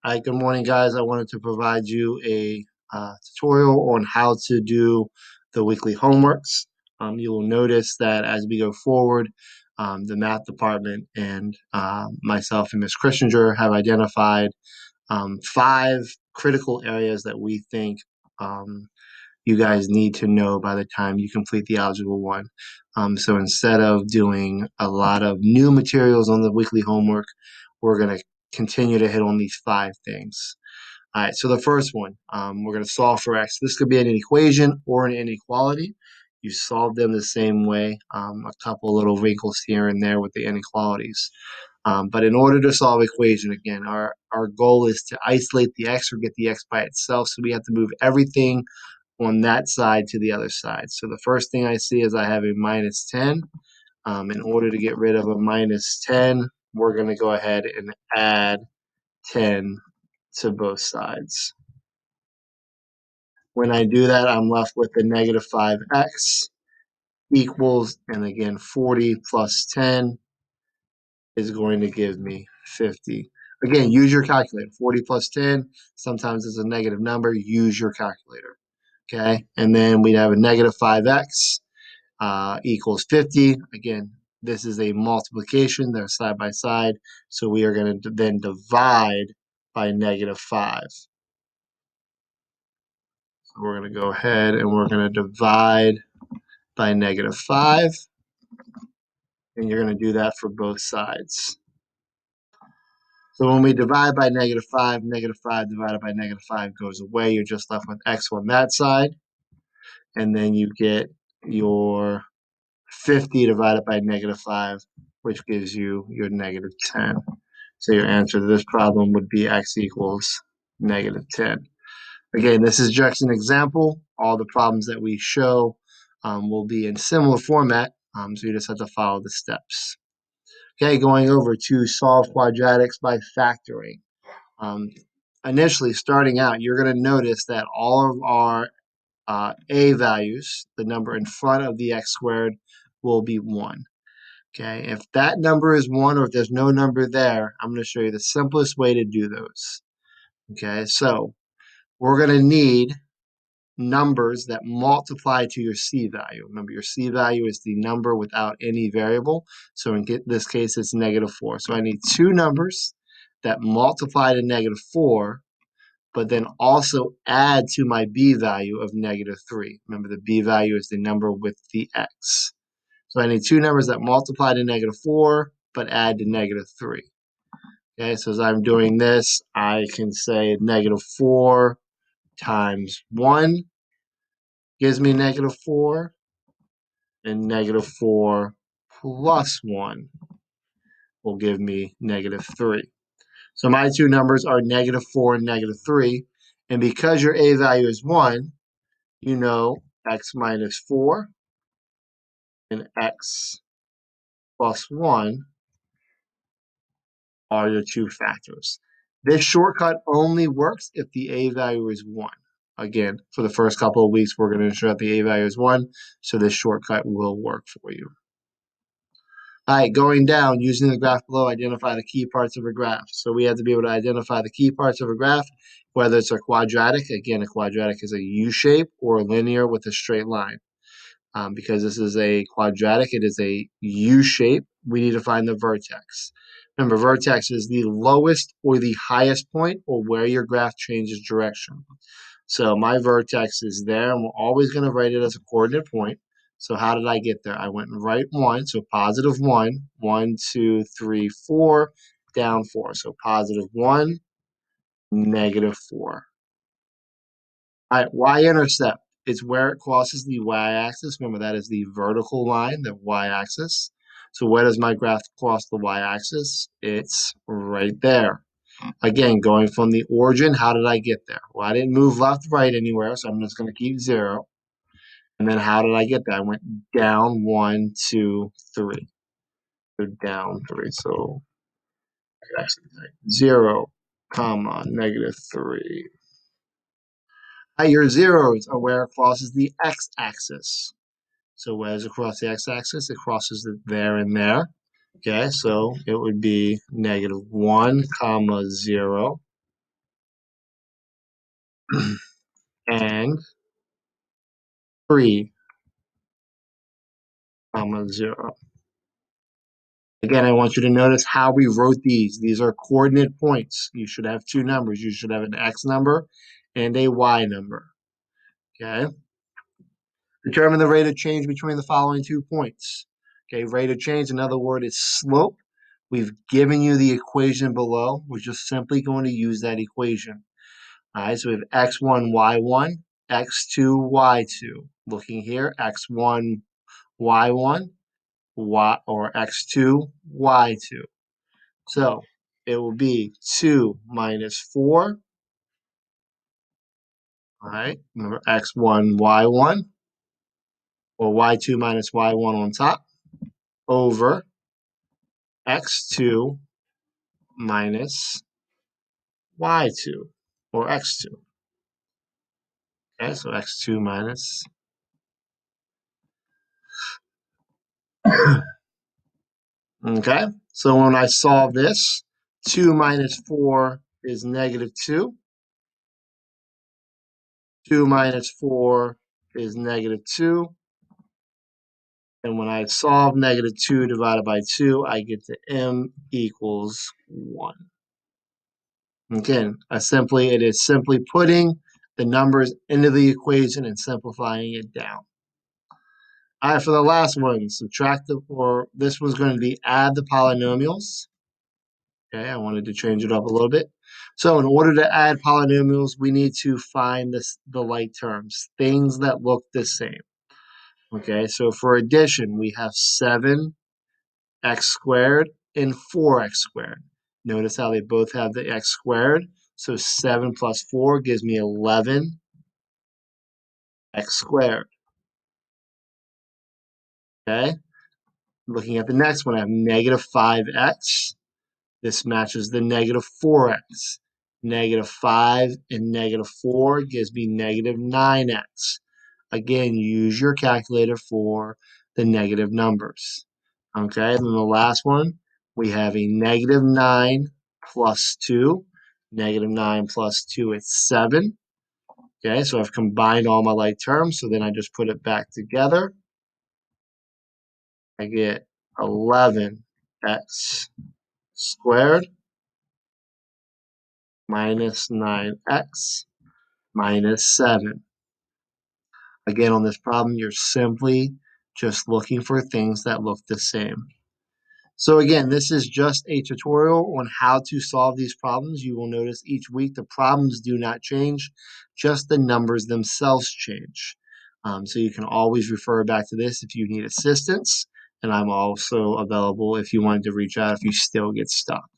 Hi, good morning, guys. I wanted to provide you a tutorial on how to do the weekly homeworks. You will notice that as we go forward, the math department and myself and Ms. Christianger have identified 5 critical areas that we think you guys need to know by the time you complete the Algebra 1. So instead of doing a lot of new materials on the weekly homework, we're going to continue to hit on these 5 things. All right, so the first one, we're going to solve for x. This could be an equation or an inequality. You solve them the same way, a couple little wrinkles here and there with the inequalities. But in order to solve equation, again, our goal is to isolate the x or get the x by itself. So we have to move everything on that side to the other side. So the first thing I see is I have a minus 10. In order to get rid of a minus 10, we're going to go ahead and add 10 to both sides. When I do that, I'm left with a negative 5x equals, and again, 40 plus 10 is going to give me 50. Again, use your calculator. 40 plus 10, sometimes it's a negative number. Use your calculator. Okay, and then we have a negative 5x equals 50. Again, this is a multiplication. They're side by side. So we are going to then divide by negative 5. So we're going to go ahead and we're going to divide by negative 5. And you're going to do that for both sides. So when we divide by negative 5 divided by negative 5 goes away. You're just left with x on that side. And then you get your 50 divided by negative 5, which gives you your negative 10. So your answer to this problem would be x equals negative 10. Again, this is just an example. All the problems that we show will be in similar format, so you just have to follow the steps. Okay, going over to solve quadratics by factoring. Initially, starting out, you're going to notice that all of our a values, the number in front of the x squared, will be 1. Okay, if that number is 1 or if there's no number there, I'm going to show you the simplest way to do those. Okay, so we're going to need numbers that multiply to your c value. Remember, your c value is the number without any variable. So in this case, it's negative 4. So I need 2 numbers that multiply to negative 4, but then also add to my b value of negative 3. Remember, the b value is the number with the x. So I need 2 numbers that multiply to negative 4, but add to negative 3. Okay, so as I'm doing this, I can say negative 4 times 1 gives me negative 4, and negative 4 plus 1 will give me negative 3. So my 2 numbers are negative 4 and negative 3, and because your a value is 1, you know x minus 4 and x plus 1 are your 2 factors. This shortcut only works if the a value is 1. Again, for the first couple of weeks, we're going to ensure that the a value is 1, so this shortcut will work for you. All right, going down, using the graph below, identify the key parts of a graph. So we have to be able to identify the key parts of a graph, whether it's a quadratic. Again, a quadratic is a U-shape or linear with a straight line. Because this is a quadratic, it is a U-shape. We need to find the vertex. Remember, vertex is the lowest or the highest point or where your graph changes direction. So my vertex is there, and we're always going to write it as a coordinate point. So how did I get there? I went right 1, so positive 1, 1, 2, 3, 4, down 4. So positive 1, negative 4. All right, y-intercept is where it crosses the y-axis. Remember, that is the vertical line, the y-axis. So where does my graph cross the y-axis? It's right there. Again, going from the origin, how did I get there? Well, I didn't move left, right anywhere, so I'm just going to keep 0. And then how did I get there? I went down 1, 2, 3. So down 3. So actually 0, comma, negative 3. Your zeros are where it crosses the x-axis. So where does it cross the x-axis? It crosses it there and there. Okay, so it would be negative 1, comma, 0. and 3, comma 0. Again, I want you to notice how we wrote these. These are coordinate points. You should have two numbers. You should have an x number and a y number. Okay? Determine the rate of change between the following 2 points. Okay, rate of change, another word is slope. We've given you the equation below. We're just simply going to use that equation. All right, so we have x1, y1, x2, y2. Looking here, x1, y1, or x2, y2. So it will be 2 minus 4. All right, remember x1, y1, or y2 minus y1 on top, over x2 minus y2, or x2. Okay, so x2 minus. Okay, so when I solve this, 2 minus 4 is negative 2. 2 minus 4 is negative 2. And when I solve negative 2 divided by 2, I get to m equals 1. Again, it is simply putting the numbers into the equation and simplifying it down. All right, for the last one, this one's going to be add the polynomials. Okay, I wanted to change it up a little bit. So in order to add polynomials, we need to find the like terms, things that look the same. Okay, so for addition, we have 7x squared and 4x squared. Notice how they both have the x squared. So 7 plus 4 gives me 11x squared. Okay, looking at the next one, I have negative 5x. This matches the negative 4x. Negative 5 and negative 4 gives me negative 9x. Again, use your calculator for the negative numbers. Okay, and then the last one, we have a negative 9 plus 2. Negative 9 plus 2 is 7. Okay, so I've combined all my like terms, so then I just put it back together. I get 11x squared minus 9x minus 7. Again, on this problem, you're simply just looking for things that look the same. So again, this is just a tutorial on how to solve these problems. You will notice each week the problems do not change, just the numbers themselves change. So you can always refer back to this if you need assistance, and I'm also available if you wanted to reach out if you still get stuck.